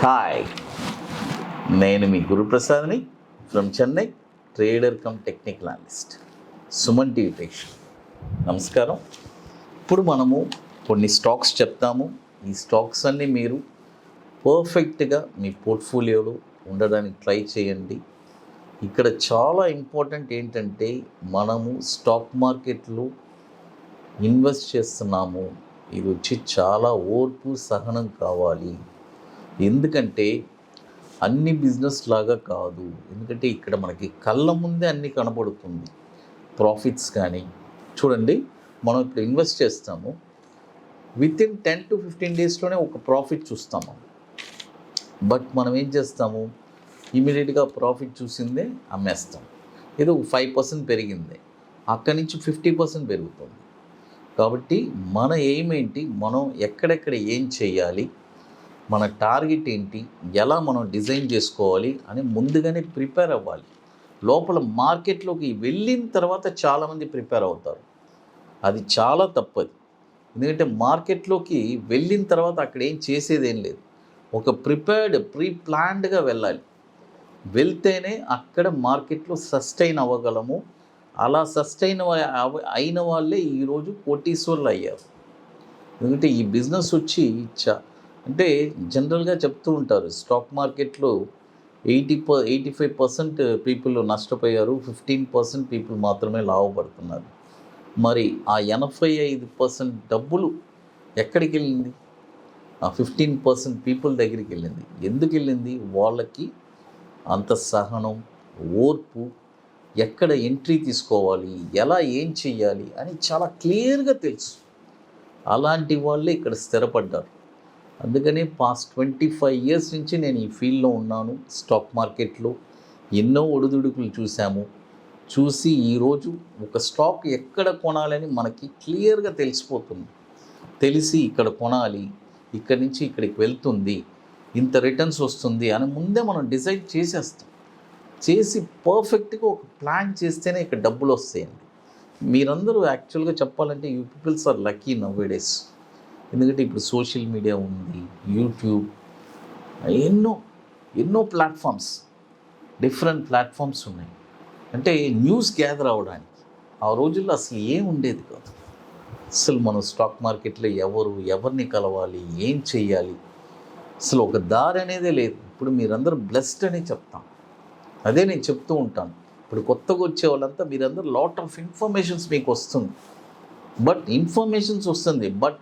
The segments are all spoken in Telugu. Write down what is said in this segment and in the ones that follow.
హాయ్, నేను మీ గురుప్రసాద్ని from Chennai, trader cum technical analyst, Suman TV ప్రేక్షకులు నమస్కారం. ఇప్పుడు మనము కొన్ని స్టాక్స్ చెప్తాము. ఈ స్టాక్స్ అన్నీ మీరు పర్ఫెక్ట్గా మీ పోర్ట్ఫోలియోలో ఉండడానికి ట్రై చేయండి. ఇక్కడ చాలా ఇంపార్టెంట్ ఏంటంటే, మనము స్టాక్ మార్కెట్లో ఇన్వెస్ట్ చేస్తున్నాము, ఇది వచ్చి చాలా ఓర్పు సహనం కావాలి. ఎందుకంటే అన్ని బిజినెస్ లాగా కాదు. ఎందుకంటే ఇక్కడ మనకి కళ్ళ ముందే అన్నీ కనబడుతుంది. ప్రాఫిట్స్ కానీ చూడండి, మనం ఇప్పుడు ఇన్వెస్ట్ చేస్తాము, వితిన్ 10 to 15 డేస్లోనే ఒక ప్రాఫిట్ చూస్తాము. బట్ మనం ఏం చేస్తాము, ఇమీడియట్గా ప్రాఫిట్ చూసిందే అమ్మేస్తాం. ఏదో 5% పెరిగింది, అక్కడి నుంచి 50% పెరుగుతుంది. కాబట్టి మన ఎయిమ్ ఏంటి, మనం ఎక్కడెక్కడ ఏం చేయాలి, మన టార్గెట్ ఏంటి, ఎలా మనం డిజైన్ చేసుకోవాలి అని ముందుగానే ప్రిపేర్ అవ్వాలి. లోపల మార్కెట్లోకి వెళ్ళిన తర్వాత చాలామంది ప్రిపేర్ అవుతారు, అది చాలా తప్పది. ఎందుకంటే మార్కెట్లోకి వెళ్ళిన తర్వాత అక్కడ ఏం చేసేదేం లేదు. ఒక ప్రీ ప్లాన్డ్గా వెళ్ళాలి. వెళ్తేనే అక్కడ మార్కెట్లో సస్టైన్ అవ్వగలము. అలా సస్టైన్ అయిన వాళ్ళే ఈరోజు కోటీశ్వర్లు అయ్యారు. ఎందుకంటే ఈ బిజినెస్ వచ్చి అంటే జనరల్గా చెప్తూ ఉంటారు, స్టాక్ మార్కెట్లో 85% పీపుల్ నష్టపోయారు, 15% పీపుల్ మాత్రమే లాభపడుతున్నారు. మరి ఆ 85% డబ్బులు ఎక్కడికి వెళ్ళింది? ఆ 15% పీపుల్ దగ్గరికి వెళ్ళింది. ఎందుకు వెళ్ళింది? వాళ్ళకి అంత సహనం, ఓర్పు, ఎక్కడ ఎంట్రీ తీసుకోవాలి, ఎలా ఏం చెయ్యాలి అని చాలా క్లియర్గా తెలుసు. అలాంటి వాళ్ళే ఇక్కడ స్థిరపడ్డారు. అందుకని పాస్ట్ 25 years నుంచి నేను ఈ ఫీల్డ్లో ఉన్నాను. స్టాక్ మార్కెట్లో ఎన్నో ఒడిదుడుకులు చూసి ఈరోజు ఒక స్టాక్ ఎక్కడ కొనాలని మనకి క్లియర్గా తెలిసిపోతుంది. తెలిసి ఇక్కడ కొనాలి, ఇక్కడి నుంచి ఇక్కడికి వెళ్తుంది, ఇంత రిటర్న్స్ వస్తుంది అని ముందే మనం డిసైడ్ చేసి పర్ఫెక్ట్గా ఒక ప్లాన్ చేస్తేనే ఇక్కడ డబ్బులు వస్తాయండి. మీరందరూ యాక్చువల్గా చెప్పాలంటే you peoples are lucky nowadays. ఎందుకంటే ఇప్పుడు సోషల్ మీడియా ఉంది, యూట్యూబ్, ఎన్నో ప్లాట్ఫామ్స్, డిఫరెంట్ ప్లాట్ఫామ్స్ ఉన్నాయి. అంటే న్యూస్ గ్యాదర్ అవ్వడానికి. ఆ రోజుల్లో అసలు ఏం ఉండేది కాదు. అసలు మనం స్టాక్ మార్కెట్లో ఎవరిని కలవాలి, ఏం చెయ్యాలి, అసలు ఒక దారి అనేదే లేదు. ఇప్పుడు మీరందరూ బ్లెస్డ్ అని చెప్తాం. అదే నేను చెప్తూ ఉంటాను. ఇప్పుడు కొత్తగా వచ్చే వాళ్ళంతా మీరందరూ లాట్ ఆఫ్ ఇన్ఫర్మేషన్స్ మీకు వస్తుంది. బట్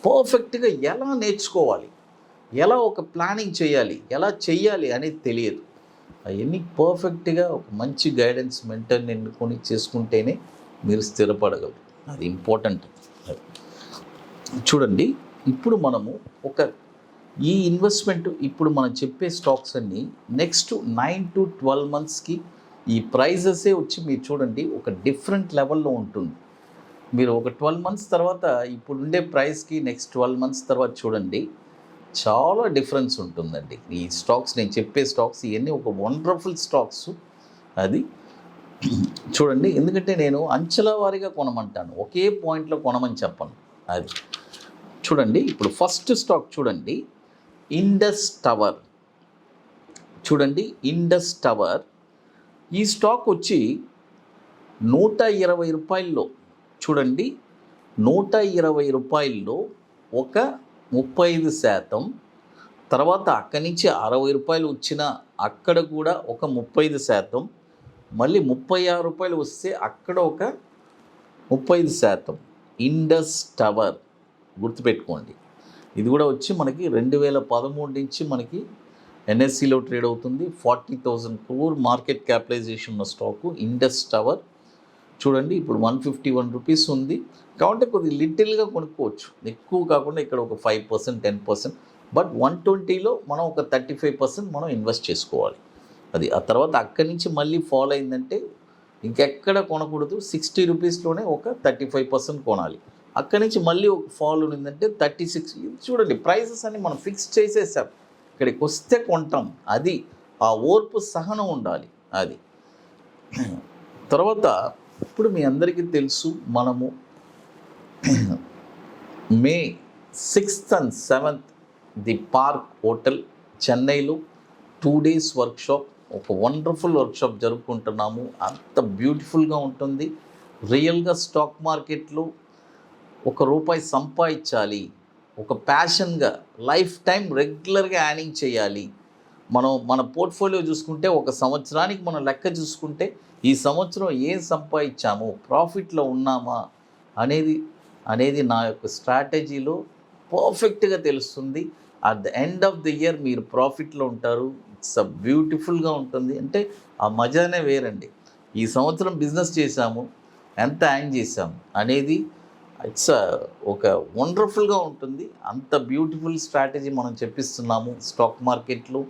పర్ఫెక్ట్గా ఎలా నేర్చుకోవాలి, ఎలా ఒక ప్లానింగ్ చేయాలి, ఎలా చెయ్యాలి అనేది తెలియదు. అవన్నీ పర్ఫెక్ట్గా ఒక మంచి గైడెన్స్ మెంటర్ని ఎన్నుకొని చేసుకుంటేనే మీరు స్థిరపడగలరు. అది ఇంపార్టెంట్. చూడండి, ఇప్పుడు మనము ఈ ఇన్వెస్ట్మెంట్, ఇప్పుడు మనం చెప్పే స్టాక్స్ అన్నీ నెక్స్ట్ 9 to 12 monthsకి ఈ ప్రైజెసే వచ్చి మీరు చూడండి ఒక డిఫరెంట్ లెవెల్లో ఉంటుంది. మీరు ఒక 12 months తర్వాత ఇప్పుడు ఉండే ప్రైస్కి నెక్స్ట్ 12 months తర్వాత చూడండి, చాలా డిఫరెన్స్ ఉంటుందండి. ఈ స్టాక్స్, నేను చెప్పే స్టాక్స్ ఇవన్నీ ఒక వండర్ఫుల్ స్టాక్స్. అది చూడండి, ఎందుకంటే నేను అంచెల వారీగా కొనమంటాను, ఒకే పాయింట్లో కొనమని చెప్పను. అది చూడండి, ఇప్పుడు ఫస్ట్ స్టాక్ చూడండి, ఇండస్ టవర్. చూడండి, ఇండస్ టవర్ ఈ స్టాక్ వచ్చి 120 రూపాయల్లో, చూడండి 120 రూపాయల్లో ఒక 35%, తర్వాత అక్కడి నుంచి 60 రూపాయలు వచ్చిన అక్కడ కూడా ఒక 35%, మళ్ళీ 36 రూపాయలు వస్తే అక్కడ ఒక 35%. ఇండస్ టవర్ గుర్తుపెట్టుకోండి. ఇది కూడా వచ్చి మనకి 2013 నుంచి మనకి ఎన్ఎస్సిలో ట్రేడ్ అవుతుంది. 40,000 crore మార్కెట్ క్యాపిటలైజేషన్ ఉన్న స్టాకు ఇండస్ టవర్. చూడండి, ఇప్పుడు 151 రూపీస్ ఉంది కాబట్టి కొద్దిగా లిటిల్గా కొనుక్కోవచ్చు, ఎక్కువ కాకుండా ఇక్కడ ఒక 5%, 10%. బట్ 120లో మనం ఒక 35% మనం ఇన్వెస్ట్ చేసుకోవాలి. అది ఆ తర్వాత అక్కడి నుంచి మళ్ళీ ఫాలో అయిందంటే ఇంకెక్కడ కొనకూడదు. 60 రూపీస్లోనే ఒక 35% కొనాలి. అక్కడి నుంచి మళ్ళీ ఒక ఫాల్ ఉండిందంటే 36. చూడండి, ప్రైసెస్ అన్ని మనం ఫిక్స్ చేసేసాం, ఇక్కడికి వస్తే కొంటాం. అది ఆ ఓర్పు సహనం ఉండాలి. అది తర్వాత ఇప్పుడు మీ అందరికీ తెలుసు, మనము May 6th and 7th the park hotel చెన్నైలో 2 days వర్క్షాప్, ఒక వండర్ఫుల్ వర్క్షాప్ జరుపుకుంటున్నాము. అంత బ్యూటిఫుల్గా ఉంటుంది. రియల్గా స్టాక్ మార్కెట్లో ₹1 సంపాదించాలి, ఒక ప్యాషన్గా లైఫ్ టైం రెగ్యులర్గా యార్నింగ్ చేయాలి. మన పోర్ట్ఫోలియో చూసుకుంటే ఒక సంవత్సరానికి మనం లెక్క చూసుకుంటే ఈ సంవత్సరం ఏం సంపాదించాము, ప్రాఫిట్లో ఉన్నామా అనేది అనేది నా యొక్క స్ట్రాటజీలో పర్ఫెక్ట్గా తెలుస్తుంది. At the end of the year మీరు ప్రాఫిట్లో ఉంటారు. ఇట్స్ బ్యూటిఫుల్గా ఉంటుంది. అంటే ఆ మజానే వేరండి. ఈ సంవత్సరం బిజినెస్ చేశాము, ఎంత యాన్ చేశాము అనేది ఇట్స్ ఒక వండర్ఫుల్గా ఉంటుంది. అంత బ్యూటిఫుల్ స్ట్రాటజీ మనం చెప్పిస్తున్నాము స్టాక్ మార్కెట్లో.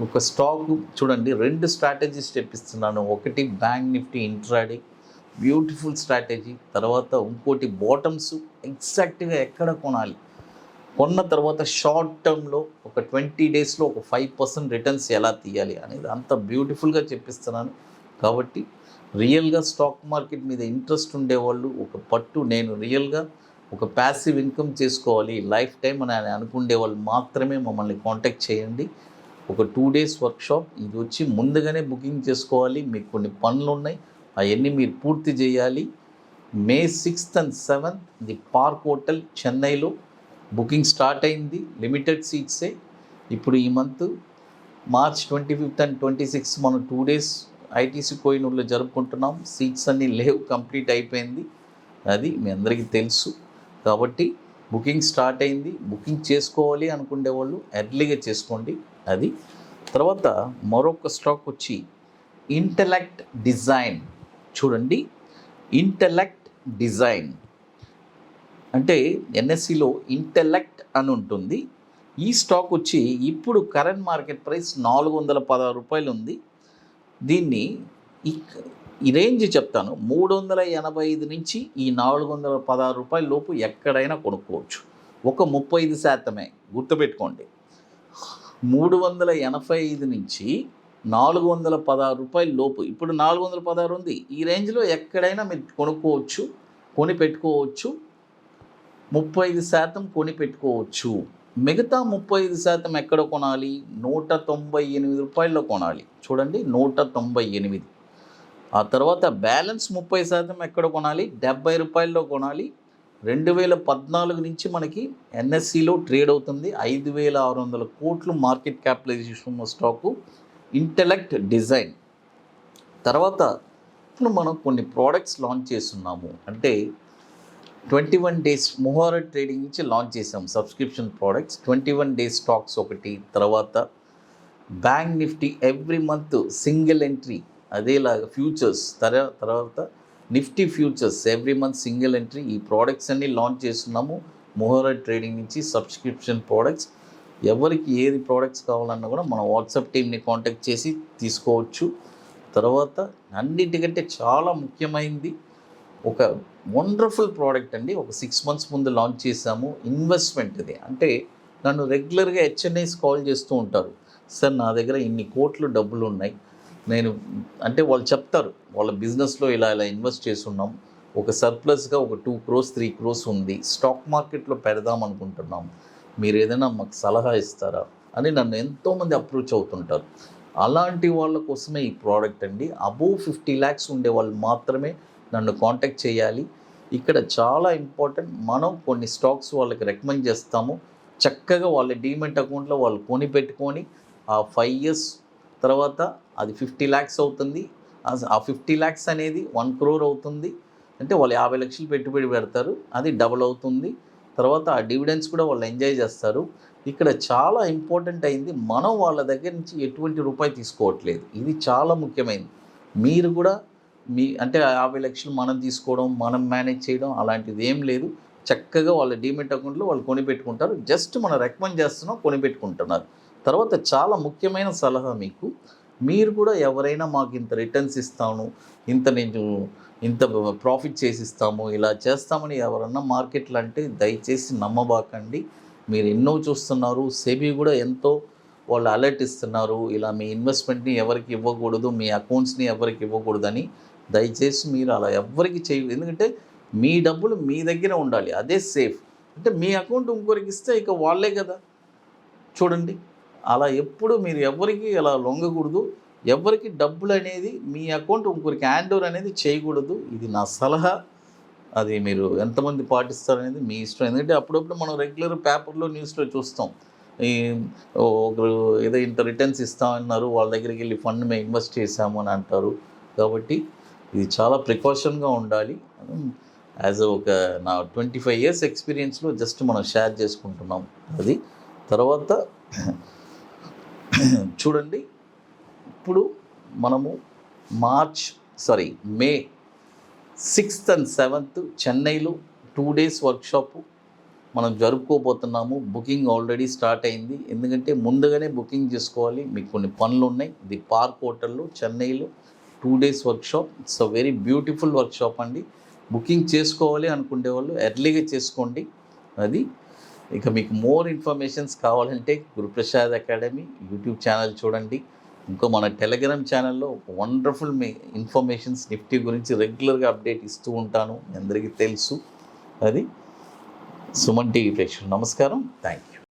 ఒక స్టాక్ చూడండి, 2 స్ట్రాటజీస్ చెప్పిస్తున్నాను. ఒకటి bank Nifty intraday, beautiful strategy. తర్వాత ఇంకోటి బాటమ్స్, ఎగ్జాక్ట్గా ఎక్కడ కొనాలి, కొన్న తర్వాత షార్ట్ టర్మ్లో ఒక 20 daysలో ఒక 5% రిటర్న్స్ ఎలా తీయాలి అనేది అంత బ్యూటిఫుల్గా చెప్పిస్తున్నాను. కాబట్టి రియల్గా స్టాక్ మార్కెట్ మీద ఇంట్రెస్ట్ ఉండేవాళ్ళు ఒక పట్టు, నేను రియల్గా ఒక ప్యాసివ్ ఇన్కమ్ చేసుకోవాలి లైఫ్ టైం అని అనుకునే వాళ్ళు మాత్రమే మమ్మల్ని కాంటాక్ట్ చేయండి. ఒక 2 days వర్క్షాప్. ఇది వచ్చి ముందుగానే బుకింగ్ చేసుకోవాలి. మీకు కొన్ని పనులు ఉన్నాయి, అవన్నీ మీరు పూర్తి చేయాలి. May 6th and 7th the park hotel చెన్నైలో బుకింగ్ స్టార్ట్ అయింది. లిమిటెడ్ సీట్సే. ఇప్పుడు ఈ month March 25th and 26th మనం 2 days ఐటీసీ కోహినూర్లో జరుపుకుంటున్నాం. సీట్స్ అన్నీ లేవు, కంప్లీట్ అయిపోయింది. అది మీ అందరికీ తెలుసు. కాబట్టి బుకింగ్ స్టార్ట్ అయింది. బుకింగ్ చేసుకోవాలి అనుకునే వాళ్ళు ఎర్లీగా చేసుకోండి. అది తర్వాత మరొక స్టాక్ వచ్చి ఇంటెలెక్ట్ డిజైన్. చూడండి, ఇంటెలెక్ట్ డిజైన్ అంటే ఎన్ఎస్సిలో ఇంటెలెక్ట్ అని ఉంటుంది. ఈ స్టాక్ వచ్చి ఇప్పుడు కరెంట్ మార్కెట్ ప్రైస్ ₹416 ఉంది. దీన్ని ఈ రేంజ్ చెప్తాను, 385 నుంచి ఈ ₹416 లోపు ఎక్కడైనా కొనుక్కోవచ్చు. ఒక 35% గుర్తుపెట్టుకోండి. 385 నుంచి ₹416 లోపు, ఇప్పుడు 416 ఉంది. ఈ రేంజ్లో ఎక్కడైనా మీరు కొనుక్కోవచ్చు, కొని పెట్టుకోవచ్చు. 35% కొని పెట్టుకోవచ్చు. మిగతా 35% ఎక్కడ కొనాలి? ₹198 కొనాలి. చూడండి, 198. ఆ తర్వాత బ్యాలెన్స్ 30% ఎక్కడ కొనాలి? ₹70 కొనాలి. 2014 నుంచి మనకి ఎన్ఎస్సిలో ట్రేడ్ అవుతుంది. 5,600 కోట్లు మార్కెట్ క్యాపిటలైజేషన్ ఉన్న స్టాకు ఇంటెలెక్ట్ డిజైన్. తర్వాత ఇప్పుడు మనం కొన్ని ప్రోడక్ట్స్ లాంచ్ చేస్తున్నాము. అంటే 21 days ముహూర్త ట్రేడింగ్ నుంచి లాంచ్ చేసాం సబ్స్క్రిప్షన్ ప్రోడక్ట్స్. 21 days స్టాక్స్ ఒకటి. తర్వాత bank Nifty every month single entry, అదేలాగా ఫ్యూచర్స్, తర్వాత Nifty futures every month single entry. ఈ ప్రోడక్ట్స్ అన్నీ లాంచ్ చేస్తున్నాము ముహూర్త ట్రేడింగ్ నుంచి సబ్స్క్రిప్షన్ ప్రోడక్ట్స్. ఎవరికి ఏది ప్రోడక్ట్స్ కావాలన్నా కూడా మన వాట్సాప్ టీమ్ని కాంటాక్ట్ చేసి తీసుకోవచ్చు. తర్వాత అన్నిటికంటే చాలా ముఖ్యమైనది ఒక వండర్ఫుల్ ప్రోడక్ట్ అండి. ఒక 6 months ముందు లాంచ్ చేసాము. ఇన్వెస్ట్మెంట్ ఇది. అంటే నన్ను రెగ్యులర్గా హెచ్ఎన్ఐస్ కాల్ చేస్తూ ఉంటారు, సార్ నా దగ్గర ఇన్ని కోట్లు డబ్బులు ఉన్నాయి, నేను అంటే వాళ్ళు చెప్తారు వాళ్ళ బిజినెస్లో ఇలా ఇన్వెస్ట్ చేస్తున్నాం, ఒక సర్ప్లస్గా ఒక 2 crores 3 crores ఉంది, స్టాక్ మార్కెట్లో పెడదాం అనుకుంటున్నాం, మీరు ఏదైనా మాకు సలహా ఇస్తారా అని నన్ను ఎంతోమంది అప్రోచ్ అవుతుంటారు. అలాంటి వాళ్ళ కోసమే ఈ ప్రోడక్ట్ అండి. అబోవ్ 50 lakhs ఉండే వాళ్ళు మాత్రమే నన్ను కాంటాక్ట్ చేయాలి. ఇక్కడ చాలా ఇంపార్టెంట్, మనం కొన్ని స్టాక్స్ వాళ్ళకి రికమెండ్ చేస్తాము. చక్కగా వాళ్ళ డీమెట్ అకౌంట్లో వాళ్ళు కొని పెట్టుకొని ఆ 5 years తర్వాత అది 50 lakhs అవుతుంది. ఆ 50 lakhs అనేది 1 crore అవుతుంది. అంటే వాళ్ళు 50 లక్షలు పెట్టుబడి పెడతారు, అది డబుల్ అవుతుంది. తర్వాత ఆ డివిడెండ్స్ కూడా వాళ్ళు ఎంజాయ్ చేస్తారు. ఇక్కడ చాలా ఇంపార్టెంట్ అయింది, మనం వాళ్ళ దగ్గర నుంచి ఎటువంటి రూపాయి తీసుకోవట్లేదు. ఇది చాలా ముఖ్యమైనది. మీరు కూడా అంటే 50 లక్షలు మనం తీసుకోవడం, మనం మేనేజ్ చేయడం అలాంటిది ఏం లేదు. చక్కగా వాళ్ళ డీమెట్ అకౌంట్లో వాళ్ళు కొనిపెట్టుకుంటారు. జస్ట్ మనం రికమెండ్ చేస్తున్నాం, కొనిపెట్టుకుంటున్నారు. తర్వాత చాలా ముఖ్యమైన సలహా మీకు, మీరు కూడా ఎవరైనా మాకు ఇంత రిటర్న్స్ ఇస్తాను, ఇంత ప్రాఫిట్ చేసిస్తాము, ఇలా చేస్తామని ఎవరన్నా మార్కెట్లో అంటే దయచేసి నమ్మబాకండి. మీరు ఎన్నో చూస్తున్నారు. సెబీ కూడా ఎంతో వాళ్ళు అలర్ట్ ఇస్తున్నారు, ఇలా మీ ఇన్వెస్ట్మెంట్ని ఎవరికి ఇవ్వకూడదు, మీ అకౌంట్స్ని ఎవరికి ఇవ్వకూడదని. దయచేసి మీరు అలా ఎవ్వరికి చేయదు. ఎందుకంటే మీ డబ్బులు మీ దగ్గర ఉండాలి, అదే సేఫ్. అంటే మీ అకౌంట్ ఇంకొకరికి ఇస్తే ఇక వాళ్ళే కదా. చూడండి, అలా ఎప్పుడు మీరు ఎవరికి అలా లొంగకూడదు. ఎవరికి డబ్బులు అనేది మీ అకౌంట్ ఇంకొకరికి హ్యాండ్ ఓవర్ అనేది చేయకూడదు. ఇది నా సలహా. అది మీరు ఎంతమంది పాటిస్తారనేది మీ ఇష్టం. ఎందుకంటే అప్పుడప్పుడు మనం రెగ్యులర్ పేపర్లో, న్యూస్లో చూస్తాం. ఈ ఒకరు ఏదో ఇంత రిటర్న్స్ ఇస్తామన్నారు, వాళ్ళ దగ్గరికి వెళ్ళి ఫండ్ మేము ఇన్వెస్ట్ చేశాము అని అంటారు. కాబట్టి ఇది చాలా ప్రికాషన్గా ఉండాలి. యాజ్ ఒక నా 25 ఇయర్స్ ఎక్స్పీరియన్స్లో జస్ట్ మనం షేర్ చేసుకుంటున్నాం. అది తర్వాత చూడండి, ఇప్పుడు మనము మే 6th and 7th చెన్నైలో 2 days వర్క్షాపు మనం జరుపుకోబోతున్నాము. బుకింగ్ ఆల్రెడీ స్టార్ట్ అయింది. ఎందుకంటే ముందుగానే బుకింగ్ చేసుకోవాలి, మీకు కొన్ని పనులు ఉన్నాయి. ది పార్క్ హోటల్లో చెన్నైలో 2 days workshop. It's a very beautiful workshop అండి. బుకింగ్ చేసుకోవాలి అనుకునే వాళ్ళు ఎర్లీగా చేసుకోండి. అది ఇక మీకు మోర్ ఇన్ఫర్మేషన్స్ కావాలంటే గురుప్రసాద్ అకాడమీ యూట్యూబ్ ఛానల్ చూడండి. ఇంకో మన టెలిగ్రామ్ ఛానల్లో వండర్ఫుల్ మీ ఇన్ఫర్మేషన్స్ నిఫ్టీ గురించి రెగ్యులర్గా అప్డేట్ ఇస్తూ ఉంటాను, అందరికీ తెలుసు. అది సుమన్ టీవీ ప్రేక్షకులు నమస్కారం. Thank you.